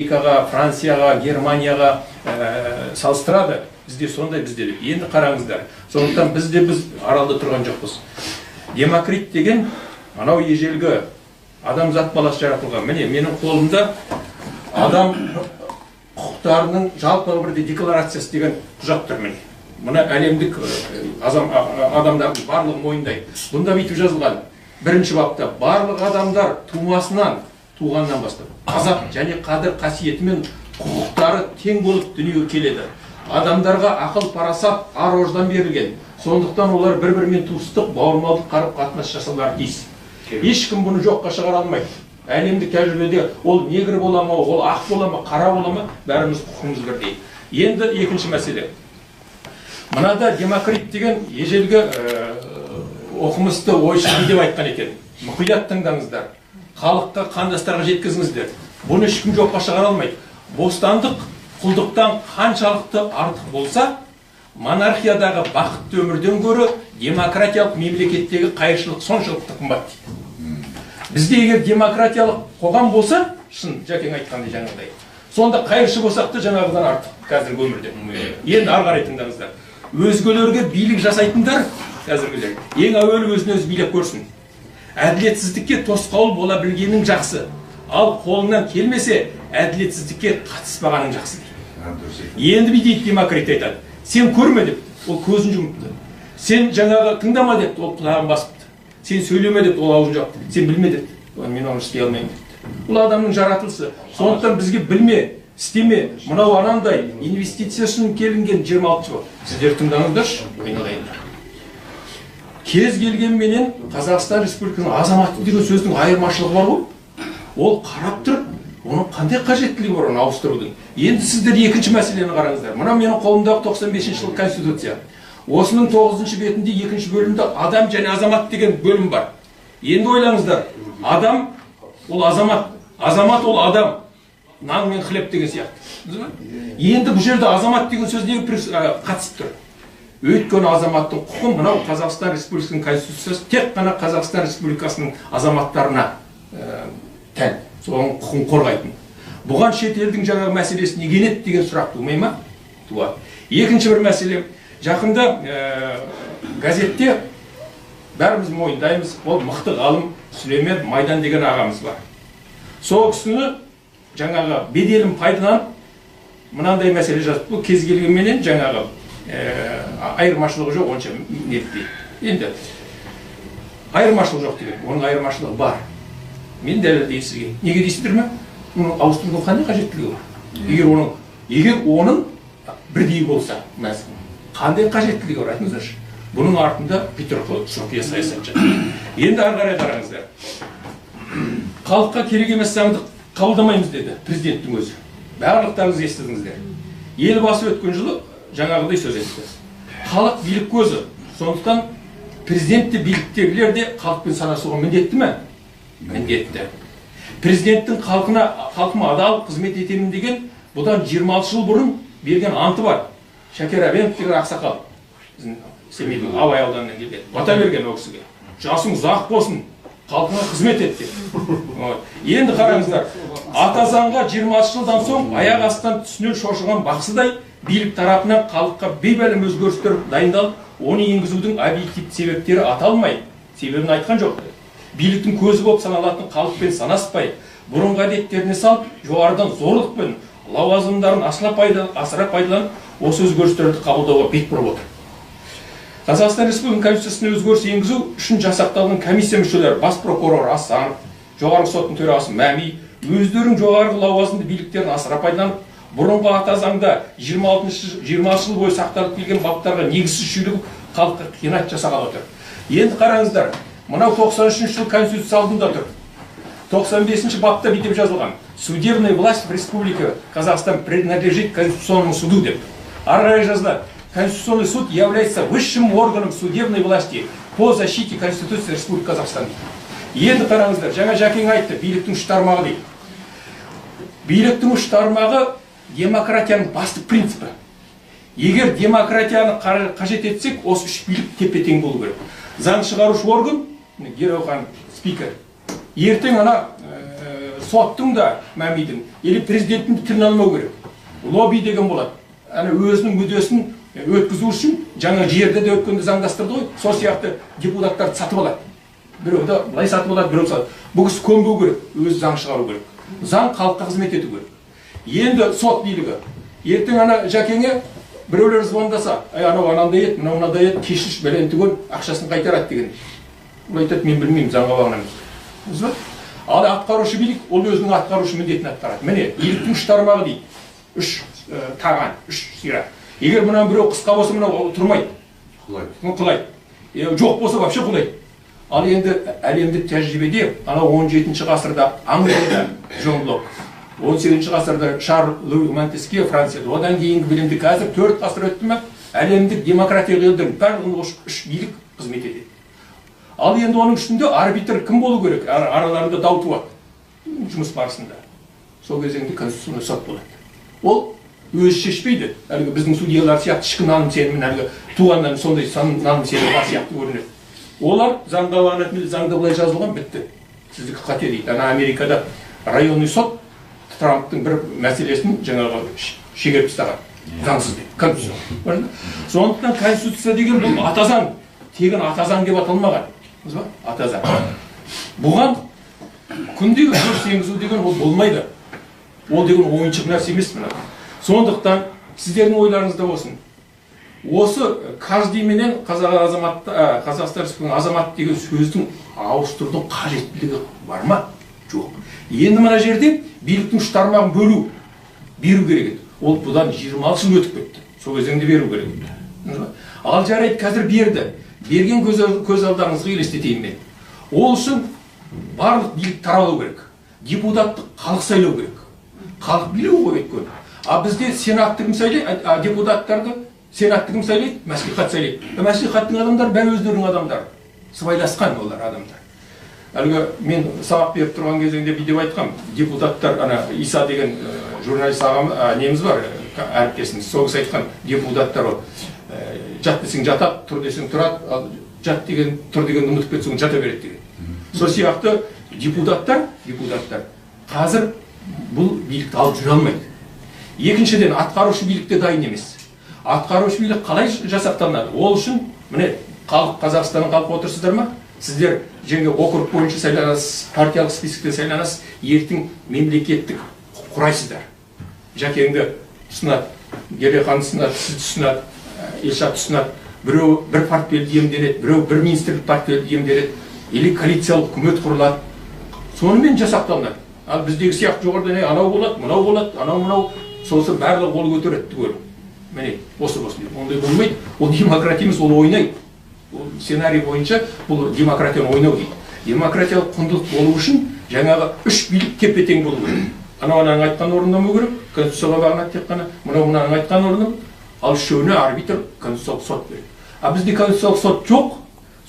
Америкаға, Францияға, Германияға салыстырады. Бізде сондай, бізде. Енді қараңыздар. Сондықтан біз аралда тұрған жоқпыз. Демокрит деген анау ежелгі адамзат баласы жаратылған. Міне, менің қолымда адам құқықтарының жалпы бірде декларациясы деген құжат тұр міне. Мұны әлемдік адамдардың барлығы мойындайды. Бұнда бүйтіп жазылған. Бірінші бапта барлық адамдар туғаннан бастап азат және қадір қасиетімен құқықтары тең болып дүниеге келеді. Адамдарға ақыл парасат ар ождан берілген. Сондықтан олар бір-бірімен туыстық, бауырмалдық қарым-қатынас жасаулары тиіс. Ешкім бұны жоққа шығара алмайды. Әлемдік тәжірибеде ол негр бола ма, ол ақ бола ма, қара бола ма, бәріміз құқығымыз бірдей. Енді екінші мәселе. Мынада Демокрит деген ежелгі оқымысты ойшыл деп айтқан екен. Мұқият тыңдаңыздар. Халыққа, қандастарға жеткізіңіздер. Бұны ешкім жоққа шығара алмайды. Бостандық құлдықтан қаншалықты артық болса, монархиядағы бақытты өмірден гөрі демократиялық мемлекеттегі қайыршылық соншалықты қымбат дейді. Бізде егер демократиялық қоғам болса, шын Жәкең айтқандай жаңағыдай, сонда қайыршы болсақ та жаңағыдан артық қазіргі өмірде. Енді ары қарай тыңдаңыздар. Өзгелерге билік жасайтындар қазіргілер ең әуелі өзін өзі билеп көрсін. Әділетсіздікке тосқауыл бола білгенің жақсы. Ал қолыңнан келмесе, әділетсіздікке қатыспағаның жақсы дейді. Енді дейді Демокрит айтады. Сен көрме деп, ол көзін жұмыпты. Сен жаңағы тыңдама деп, ол құлағын басыпты. Сен сөйлеме деп, ол аузын жапты. Сен білме деп, мен оны істей алмаймын депті. Бұл адамның жаратылысы. Сондықтан бізге білме, істеме, мынау анандай инвестициясын келінген 26 жыл. Сіздер тыңдаңыздаршы, айналайындар. Кез келген менен Қазақстан Республикасының азаматы деген сөздің айырмашылығы бар ғой. Ол қарап тұрып, оның қандай қажеттілігі бар оны ауыстырудың. Енді сіздер екінші мәселені қараңыздар. Мына менің қолымдағы 95 жыл Конституция. Осының 9-шы бетінде 2-ші бөлімде адам және азамат деген бөлім бар. Енді ойлаңыздар. Адам ол азамат, азамат ол адам. Нан мен хлеб деген сияқты. Енді бұл жерде азамат деген сөз неге қатысып тұр? Өйткені азаматтың құқын мынау Қазақстан Республикасының Конституциясы тек қана Қазақстан Республикасының азаматтарына тән, соның құқын қорғайтын. Бұған шет елдің жаңағы мәселесі неге еді деген сұрақ тумай ма? Туады. Екінші бір мәселе, жақында газетте бәріміз мойындаймыз, ол мықты ғалым Сүлеймен Майдан деген ағамыз бар. Сол кісіні жаңағы беделін пайдаланып мынандай мәселе жазып, бұл кез келгенменен жаңағы айырмашылығы жоқ, онша нетпейді. Енді айырмашылық жоқ деген, оның айырмашылығы бар. Мен дәлелдейін сізге. Неге дейсіздер ме? Оның ауыстырудың қандай қажеттілігі бар? Егер оның бірдей болса, қандай қажеттілігі бар айтыңыздаршы. Бұның артында Петров Шұрқия саясат жатыр. Енді ары қарай қараңыздар. Халыққа керек емес заңды қабылдамаймыз деді президенттің өзі. Барлықтарыңыз естідіңіздер. Елбасы өткен жылы жаңағыдай сөз етті. Халық билік көзі. Сондықтан президент те биліктегілер де халықпен санасуға міндетті ме? Міндетті. Президенттің халқыма адал қызмет етемін деген бұдан 26 жыл бұрын берген анты бар. Шәкер Әбенов деген ақсақал. Семейдің Абай ауданынан келген. Бата берген ол кісіге. Жасың ұзақ болсын, халқыңа қызмет етті. Енді қараңыздар, ата заңға 26 жылдан соң аяқ астынан түсінен шошыған бақсыдай билік тарапынан халыққа бейбәлім өзгерістер дайындалып, оны енгізудің объективті себептері аталмай, себебін айтқан жоқ. Биліктің көзі болып саналатын халықпен санаспай, бұрынғы әдеттеріне салып, жоғарыдан зорлықпен лауазымдарын асыра пайдаланып, осы өзгерістерді қабылдауға бет бұрып отыр. Қазақстан Республикасының Конституциясына өзгеріс енгізу үшін жасақталған комиссия мүшелері бас прокурор Асанов, жоғарғы соттың төрағасы Мәми өздерінің жоғарғы лауазымды биліктерін асыра пайдаланып, бұрынғы ата заңда 20 жыл бойы сақталып келген баптарға негізсіз шүйлігіп, халыққа қиянат жасағалы отыр. Енді қараңыздар, мынау 93 жыл Конституция алдында тұр. 95 бапта бүйтіп жазылған. Судебная власть в республике Казахстан принадлежит Конституционному суду деп. Ары қарай жазылады. Конституционный суд является высшим органом судебной власти по защите Конституции Республики Казахстан. Енді қараңыздар, жаңа Жәкең айтты, биліктің үш тармағы дейді. Биліктің үш тармағы демократияның басты принципі. Егер демократияны қажет етсек, осы үш билік тепе-тең болу керек. Заң шығарушы орган, Герохан спикер. Ертең ана соттың да мәмидің или президенттің тілін алмау керек. Лобби деген болады. Ана өзінің мүддесін өткізу үшін жаңа жерде де өткенде заңдастырды ғой. Сол сияқты депутаттарды сатып алады. Біреуді былай сатып алады, біреу сатып. Бұл кісі көнбеу керек, өзі заң шығару керек. Заң халыққа қызмет ету керек. Енді сот билігі. Ертең ана Жәкеңе біреулер звондаса, анау анандай еді, мынау мынадай еді, кешірші бәлен түгел ақшасын қайтарады деген. Бұл айтады, мен білмеймін, заңға бағынамын. Ал атқарушы билік, ол өзінің атқарушы міндетін атқарады. Міне, биліктің үш тармағы дейді. Үш таған, үш сира. Егер мұнан біреу қысқа болса, мынау тұрмайды. Құлайды. Жоқ болса, вообще құлайды. Ал енді әлемдік тәжірибеде, анау 17-ші ғасырда Англияда Джон Лок, 18-ші ғасырда Шарль Луи Монтескье Францияда, одан кейінгі білімді қазір 4 ғасыр өтті ме, әлемдік демократиялық елдердің барлығында үш билік қызмет етеді. Ал енді оның үстінде арбитр кім болу керек? Араларында дау туады жұмыс барысында. Сол кезеңде конституционный сот болады. Ол өзі шешпейді. Әлгі біздің судьялар сияқты ішкі наным сенімін, әлгі туғаннан сондай наным сенімі бар сияқты көрінеді. Олар заңға бағынатын, заңда былай жазылған, бітті. Сіздікі қате дейді. Ана Америкада районный сот Трамптың бір мәселесін жаңағы шегеріп тастаған. Заңсыз дейді. Конституция. Сондықтан конституция деген бұл ата заң. Тегін ата заң деп аталмаған. Ата заң. Бұған күндегі жүріс енгізу деген ол болмайды. Ол деген ойыншық нәрсе емес мына. Сондықтан сіздердің ойларыңызда болсын. Осы каждый менен Қазақстан Республикасының азамат деген сөздің ауыстырудың қажеттілігі бар ма? Жоқ. Енді мына жерде биліктің үш тармағын бөлу, беру керек еді. Ол бұдан 26 жыл өтіп кетті. Сол кезеңде беру керек еді. Ал жарайды, қазір берді. Берген көз алдарыңызға елестетейін мен. Ол үшін барлық билік таралу керек. Депутатты халық сайлау керек. Халық билеу ғой өйткені. А бізде сенатты кім сайлайды? Депутаттарды сенатты кім сайлайды? Мәслихат сайлайды. Мәслихаттың адамдары бәрі өздерінің адамдары. Сыбайласқан олар адамдар. Әлгі мен сабақ беріп тұрған кезеңде видео айтқам. Депутаттар, ана Иса деген журналист ағам неміз бар, әріптесіміз. Сол кісі айтқан депутаттар ол жат десең жатады, тұр десең тұрады, жат деген тұр дегенді ұмытып кетсең жата береді деген. Сол сияқты депутаттар қазір бұл билікті алып жүре алмайды. Екіншіден, атқарушы билікте дайын емес. Атқарушы билік қалай жасақталынады? Ол үшін, міне, Қазақстанның халқы отырсыздар ма? Сіздер жаңа округ бойынша сайланасыз, партиялық списокте сайланасыз, ертең мемлекеттік құрайсыздар. Жәкеңді ұсынады, Герехан ұсынады, сізді ұсынады, Елшат ұсынады. Біреу бір портфельді иемденеді, біреу бір министрлік портфельді иемденеді, или коалициялық үкімет құрылады. Сонымен жасақталынады. Ал біздегі сияқты жоғарыдан анау болады, мынау болады, анау-мынау, сосын барлығы қол көтереді түгел. Міне, осы дейді. Ондай болмайды. Ол демократия емес, ол ойнайды. Ол сценарий бойынша бұл демократияны ойнау дейді. Демократиялық құндылық болу үшін жаңағы үш билік тепе-тең болу керек. Анау ананың айтқан орындамау керек, конституцияға бағынады тек қана, мынау мынаның айтқан орындамау, ал үшеуіне арбитр конституциялық сот береді. А бізде конституциялық сот жоқ,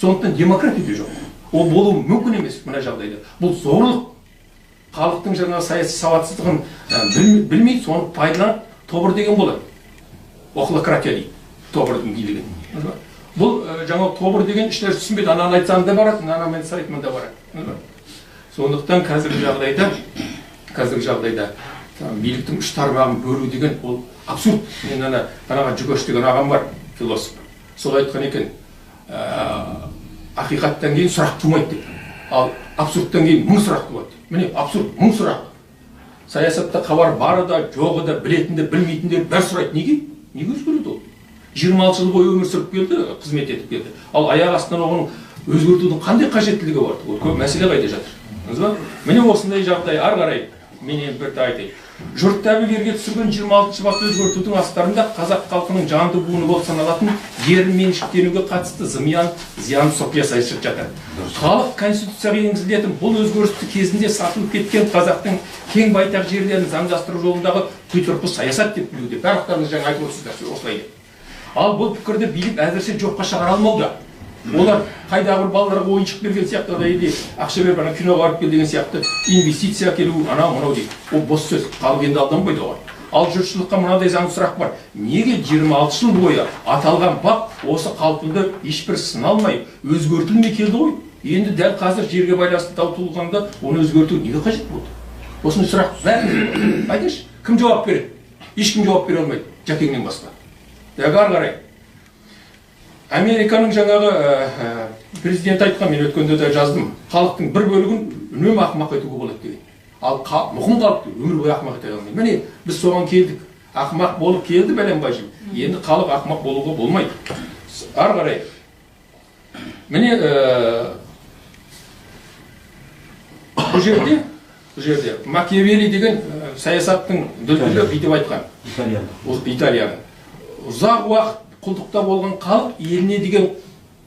сондықтан демократия де жоқ. Ол болуы мүмкін емес мына жағдайда. Бұл зорлық. Халықтың жаңағы саяси сауатсыздығын білмейді, соны пайдаланып тобыр деген болады. Охлократия дейді, тобырдың билігі. Бұл жаңа тобыр деген іштер түсінбейді, ананы айтсаң да барады, ананы айтсаң да барады. Сондықтан қазіргі жағдайда биліктің үш тармағын бөлу деген ол абсурд. Мен анаға Жүгеш деген ағам бар, философ. Сол айтқан екен, ақиқаттан кейін сұрақ тумайды деп. Ал абсурдтан кейін мың сұрақ туады. Міне, абсурд, мың сұрақ. Саясатта хабар бары да, жоғы да, білетінді, білмейтіндер бәр сұрайды. Неге? Неге өзгереді ол? 26 жыл бойы өмір сүріп келді, қызмет етіп келді. Ал аяқ астынан оған өзгертудің қандай қажеттілігі бар? Ол көп мәселе қайда жатыр. Міне осындай жағдай ары қарай мен бір айтайын. Жұрт тәбелерге түсірген 26 бапты өзгертудің астарында қазақ халқының жанды буыны болып саналатын жер меншіктенуге қатысты зиян сопия саясат жатыр. Халық конституцияға енгізілетін бұл өзгерісті кезінде сатылып кеткен қазақтың кең байтақ жерлерін заңдастыру жолындағы құйтырқы саясат деп білуде. Барлықтарыңыз жаңа айтып отырсыздар осылай. Ал бұл пікірді билік әзірше жоққа шығара алмауда. Олар қайдағы бір балаларға ойыншық берген сияқты, или ақша беріп ана киноға барып кел деген сияқты инвестиция келу, анау мынау дейді. Ол бос сөз, халық енді алданбайды оған. Ал жұртшылыққа мынадай заң сұрақ бар. Неге 26 жыл бойы аталған бап осы қалпында ешбір сыналмай өзгертілмей келді ғой? Енді дәл қазір жерге байланысты дау туылғанда оны өзгерту неге қажет болды? Осындай сұрақ бәріне айтыңызшы, кім жауап береді? Ешкім жауап бере алмайды, Жәкеңнен басқа. Ары қарай. Американың жаңағы президенті айтқан, мен өткенде де жаздым, халықтың бір бөлігін үнемі ақымақ етуге болады деген. Ал мұқым халықты өмір бойы ақымақ ете алмайды. Міне, біз соған келдік. Ақымақ болып келді бәленбай жыл. Енді халық ақымақ болуға болмайды. Ары қарай. Міне, бұл жерде Макиавелли деген саясаттың дүлдүлі бүйтіп айтқан. Италияның. Ұзақ уақыт құлдықта болған халық еліне деген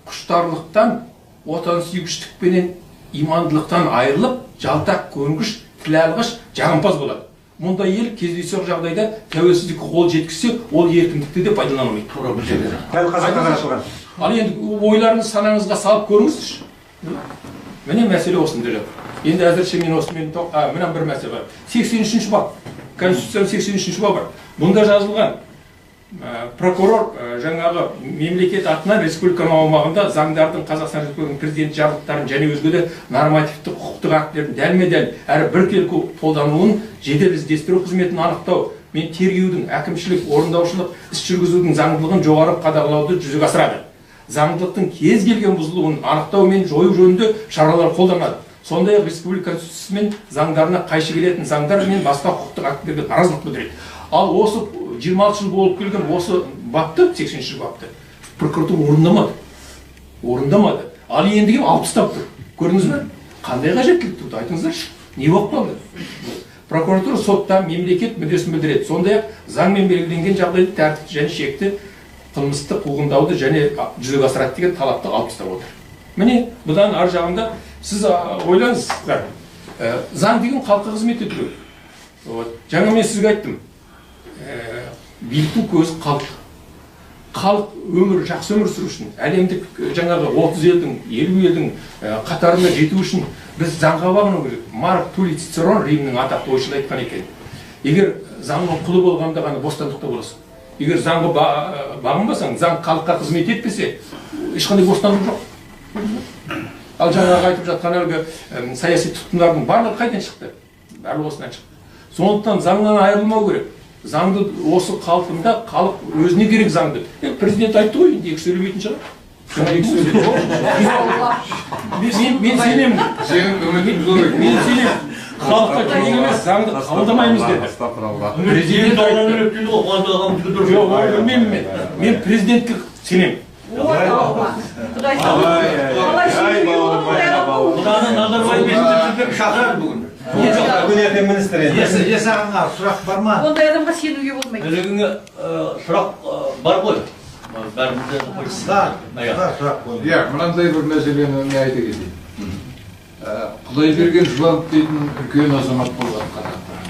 құштарлықтан, отансүйгіштікпенен, имандылықтан айырылып, жалтақ, көнгіш, тілалғыш, жағымпаз болады. Мұнда ел кездейсоқ жағдайда тәуелсіздікке қол жеткізсе, ол еркіндікті де пайдаланамайды. Ал енді ойларыңыз санаңызға салып көріңізші. Міне мәселе осында жатыр. Енді әзірше мен осымен мына бір мәселе бар. 83-ші бап, Конституцияның 83-ші бабы бар. Мұнда жазылған прокурор жаңағы мемлекет атынан республиканың аумағында заңдардың, Қазақстан Республикасының президент жарлықтарын және өзге де нормативтік құқықтық актілердің дәлме-дәл әрі біркелкі қолдануын жедел іздестіру қызметін анықтау мен тергеудің, әкімшілік, орындаушылық іс жүргізудің заңдылығын жоғары қадағалауды жүзеге асырады. Заңдылықтың кез келген бұзылуын анықтау мен жою жөнінде шаралар қолданады. Сондай-ақ республика конституциясы мен заңдарына қайшы келетін заңдар мен басқа құқықтық актілерге наразылық білдіреді. Ал осы 26 жыл болып келген осы бапты, 80-ші бапты, прокуратура орындамады. Ал ендіге алып тастап тұр. Көрдіңіз бе? Қандай қажеттілік туды? Айтыңыздаршы. Не болып қалды? Прокуратура сотта мемлекет мүддесін білдіреді. Сондай-ақ заңмен белгіленген жағдайда тәртіпті және шекті қылмысты қуғындауды және жүзеге асырады деген талапты алып тастап отыр. Міне, бұдан ар жағында сіз ойлаңыздар. Заң деген халыққа қызмет ету. Жаңа мен сізге айттым. Биліктің көзі халық. Халық өмір, жақсы өмір сүру үшін, әлемдік жаңағы 30 елдің, 50 елдің қатарына жету үшін біз заңға бағыну керек. Марк Туллий Цицерон, Римнің атақты ойшылы айтқан екен. Егер заңның құлы болғанда ғана бостандықта боласың. Егер заңға бағынбасаң, заң халыққа қызмет етпесе, ешқандай бостандық жоқ. Ал жаңағы айтып жатқан әлгі саяси тұтқындардың барлығы қайдан шықты? Барлығы осынан шықты. Сондықтан заңнан айырылмау керек. Заңды осы қалпында халық өзіне керек заңды. Президент айтты ғой, енді екі сөйлемейтін шығар. Мен сенемін. Мен сенемін. Халыққа керек емес, заңды қабылдамаймыз деді. Президент айтты. Мен президентке сенемін. Есағанға сұрақ бар ма? Ондай адамға сенуге болмайды. Өзіңе сұрақ бар ғой. Бәрімізде сұрақ болды. Мынандай бір мәселені айта кетейін. Құдай берген Жұбанов дейтін үлкен азамат болған қазақтар.